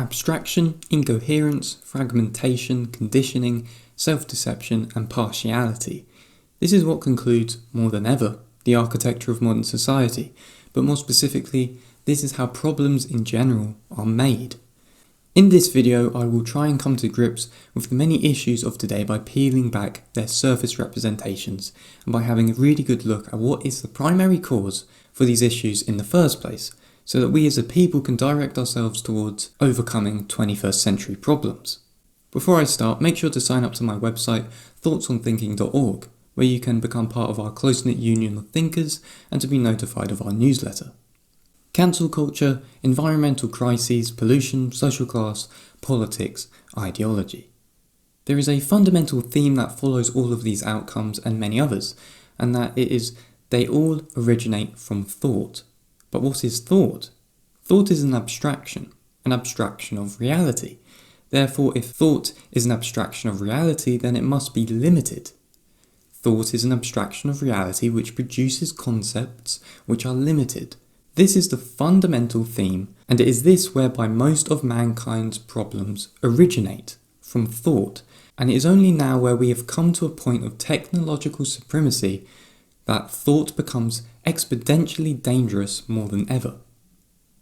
abstraction, incoherence, fragmentation, conditioning, self-deception and partiality. This is what concludes, more than ever, the architecture of modern society, but more specifically, this is how problems in general are made. In this video, I will try and come to grips with the many issues of today by peeling back their surface representations and by having a really good look at what is the primary cause for these issues in the first place, so that we as a people can direct ourselves towards overcoming 21st century problems. Before I start, make sure to sign up to my website, thoughtsonthinking.org, where you can become part of our close-knit union of thinkers and to be notified of our newsletter. Cancel culture, environmental crises, pollution, social class, politics, ideology. There is a fundamental theme that follows all of these outcomes and many others, and that it is they all originate from thought. But what is thought? Thought is an abstraction of reality. Therefore, if thought is an abstraction of reality, then it must be limited. Thought is an abstraction of reality which produces concepts which are limited. This is the fundamental theme, and it is this whereby most of mankind's problems originate, from thought, and it is only now where we have come to a point of technological supremacy that thought becomes exponentially dangerous more than ever.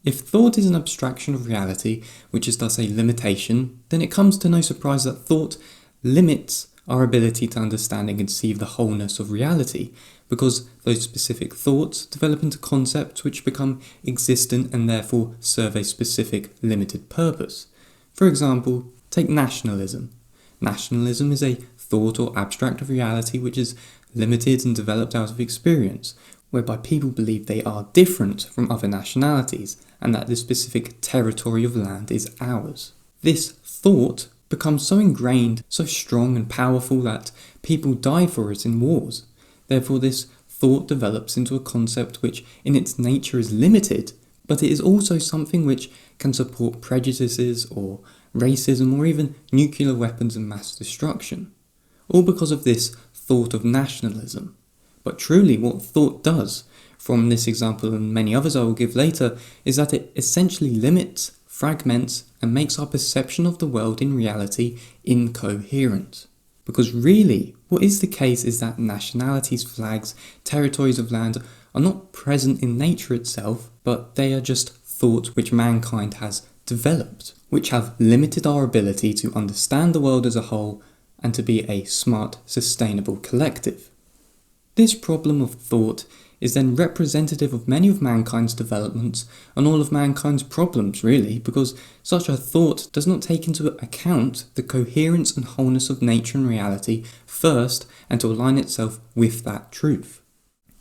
If thought is an abstraction of reality, which is thus a limitation, then it comes to no surprise that thought limits our ability to understand and conceive the wholeness of reality, because those specific thoughts develop into concepts which become existent and therefore serve a specific limited purpose. For example, take nationalism. Nationalism is a thought or abstract of reality which is limited and developed out of experience, whereby people believe they are different from other nationalities and that this specific territory of land is ours. This thought becomes so ingrained, so strong and powerful that people die for it in wars. Therefore, this thought develops into a concept which in its nature is limited, but it is also something which can support prejudices or racism or even nuclear weapons and mass destruction. All because of this thought of nationalism. But truly what thought does, from this example and many others I will give later, is that it essentially limits, fragments, and makes our perception of the world in reality incoherent. Because really, what is the case is that nationalities, flags, territories of land are not present in nature itself, but they are just thoughts which mankind has developed, which have limited our ability to understand the world as a whole and to be a smart, sustainable collective. This problem of thought is then representative of many of mankind's developments and all of mankind's problems really, because such a thought does not take into account the coherence and wholeness of nature and reality first and to align itself with that truth.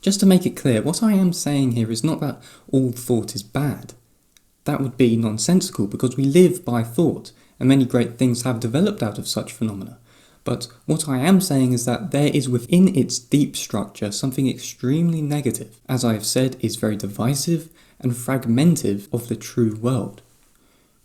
Just to make it clear, what I am saying here is not that all thought is bad. That would be nonsensical because we live by thought and many great things have developed out of such phenomena. But what I am saying is that there is within its deep structure something extremely negative, as I have said is very divisive and fragmentive of the true world.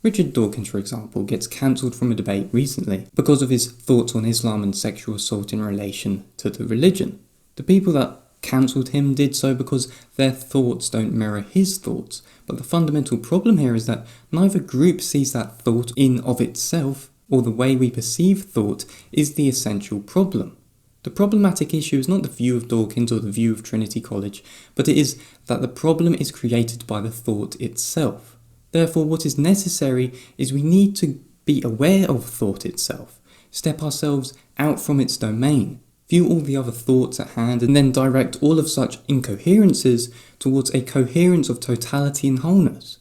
Richard Dawkins, for example, gets cancelled from a debate recently because of his thoughts on Islam and sexual assault in relation to the religion. The people that cancelled him did so because their thoughts don't mirror his thoughts, but the fundamental problem here is that neither group sees that thought in of itself, or the way we perceive thought is the essential problem. The problematic issue is not the view of Dawkins or the view of Trinity College, but it is that the problem is created by the thought itself. Therefore, what is necessary is we need to be aware of thought itself, step ourselves out from its domain, view all the other thoughts at hand, and then direct all of such incoherences towards a coherence of totality and wholeness.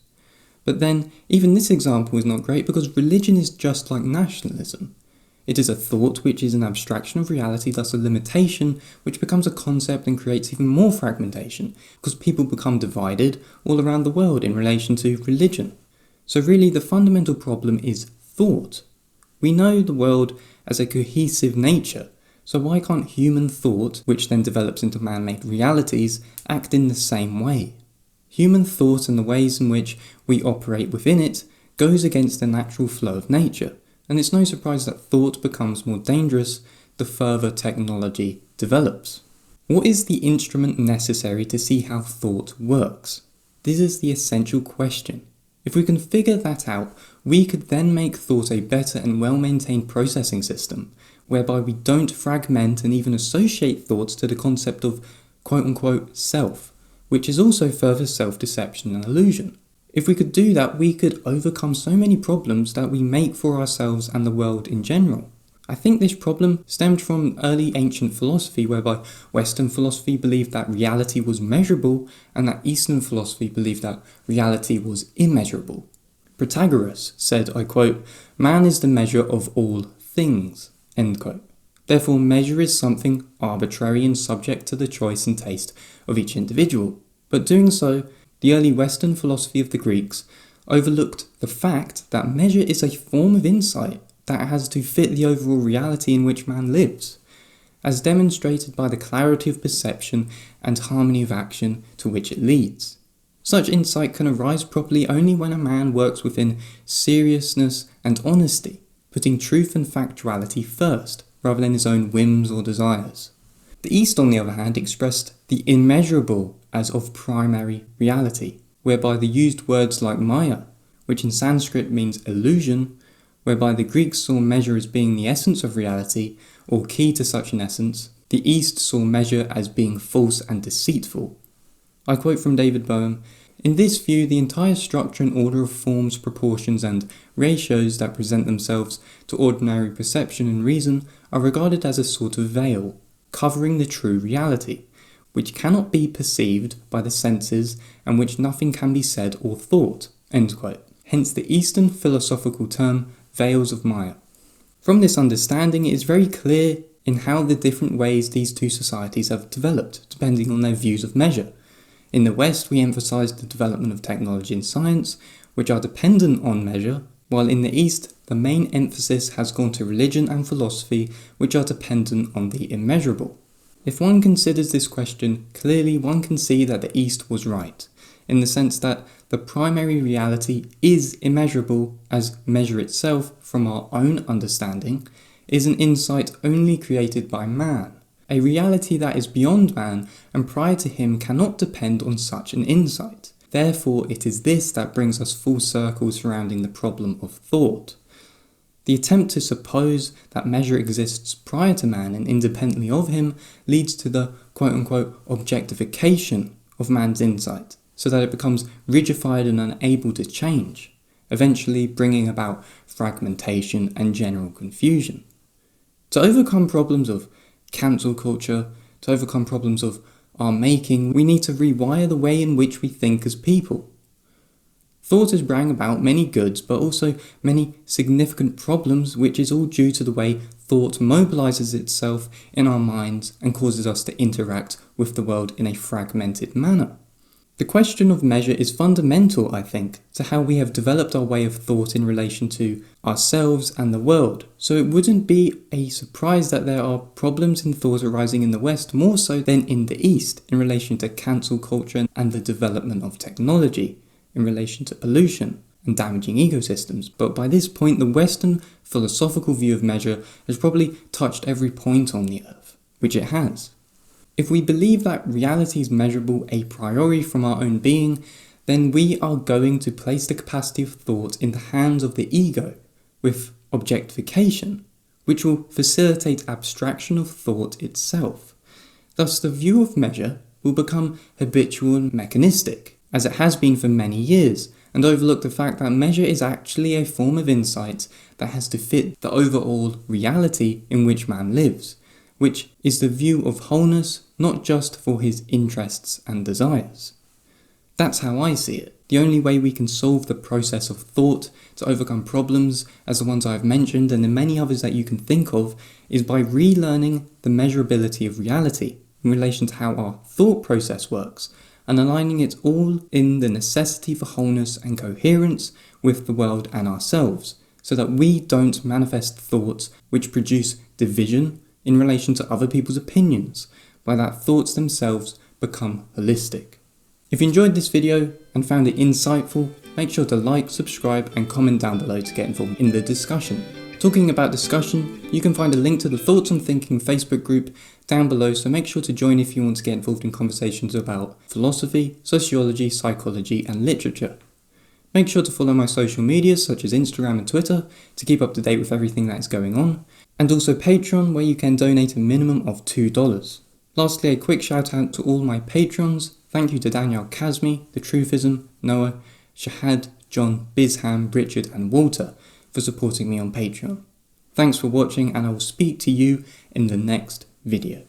But then, even this example is not great because religion is just like nationalism. It is a thought which is an abstraction of reality, thus a limitation, which becomes a concept and creates even more fragmentation, because people become divided all around the world in relation to religion. So really the fundamental problem is thought. We know the world as a cohesive nature, so why can't human thought, which then develops into man-made realities, act in the same way? Human thought and the ways in which we operate within it goes against the natural flow of nature, and it's no surprise that thought becomes more dangerous the further technology develops. What is the instrument necessary to see how thought works? This is the essential question. If we can figure that out, we could then make thought a better and well-maintained processing system, whereby we don't fragment and even associate thoughts to the concept of quote-unquote self, which is also further self-deception and illusion. If we could do that, we could overcome so many problems that we make for ourselves and the world in general. I think this problem stemmed from early ancient philosophy, whereby Western philosophy believed that reality was measurable and that Eastern philosophy believed that reality was immeasurable. Protagoras said, I quote, "Man is the measure of all things," end quote. Therefore, measure is something arbitrary and subject to the choice and taste of each individual. But doing so, the early Western philosophy of the Greeks overlooked the fact that measure is a form of insight that has to fit the overall reality in which man lives, as demonstrated by the clarity of perception and harmony of action to which it leads. Such insight can arise properly only when a man works within seriousness and honesty, putting truth and factuality first, rather than his own whims or desires. The East, on the other hand, expressed the immeasurable as of primary reality, whereby they used words like Maya, which in Sanskrit means illusion, whereby the Greeks saw measure as being the essence of reality, or key to such an essence. The East saw measure as being false and deceitful. I quote from David Bohm, "In this view, the entire structure and order of forms, proportions, and ratios that present themselves to ordinary perception and reason are regarded as a sort of veil, covering the true reality, which cannot be perceived by the senses and which nothing can be said or thought," end quote. Hence the Eastern philosophical term, veils of Maya. From this understanding, it is very clear in how the different ways these two societies have developed, depending on their views of measure. In the West, we emphasize the development of technology and science, which are dependent on measure, while in the East, the main emphasis has gone to religion and philosophy, which are dependent on the immeasurable. If one considers this question clearly, one can see that the East was right, in the sense that the primary reality is immeasurable, as measure itself, from our own understanding, is an insight only created by man, a reality that is beyond man and prior to him cannot depend on such an insight. Therefore, it is this that brings us full circle surrounding the problem of thought. The attempt to suppose that measure exists prior to man and independently of him leads to the quote-unquote objectification of man's insight, so that it becomes rigidified and unable to change, eventually bringing about fragmentation and general confusion. To overcome problems of cancel culture, to overcome problems of our making, we need to rewire the way in which we think as people. Thought has brought about many goods, but also many significant problems, which is all due to the way thought mobilizes itself in our minds and causes us to interact with the world in a fragmented manner. The question of measure is fundamental, I think, to how we have developed our way of thought in relation to ourselves and the world. So it wouldn't be a surprise that there are problems in thought arising in the West more so than in the East in relation to cancel culture and the development of technology, in relation to pollution and damaging ecosystems. But by this point, the Western philosophical view of measure has probably touched every point on the earth, which it has. If we believe that reality is measurable a priori from our own being, then we are going to place the capacity of thought in the hands of the ego with objectification, which will facilitate abstraction of thought itself. Thus, the view of measure will become habitual and mechanistic, as it has been for many years, and overlook the fact that measure is actually a form of insight that has to fit the overall reality in which man lives, which is the view of wholeness, not just for his interests and desires. That's how I see it. The only way we can solve the process of thought to overcome problems, as the ones I've mentioned and the many others that you can think of, is by relearning the measurability of reality in relation to how our thought process works, and aligning it all in the necessity for wholeness and coherence with the world and ourselves, so that we don't manifest thoughts which produce division in relation to other people's opinions, by that thoughts themselves become holistic. If you enjoyed this video and found it insightful, make sure to like, subscribe and comment down below to get involved in the discussion. Talking about discussion, you can find a link to the Thoughts on Thinking Facebook group down below, so make sure to join if you want to get involved in conversations about philosophy, sociology, psychology and literature. Make sure to follow my social medias such as Instagram and Twitter to keep up to date with everything that is going on, and also Patreon, where you can donate a minimum of $2. Lastly, a quick shout out to all my patrons. Thank you to Daniel Kazmi, The Truthism, Noah, Shahad, John, Bizham, Richard and Walter for supporting me on Patreon. Thanks for watching, and I will speak to you in the next video.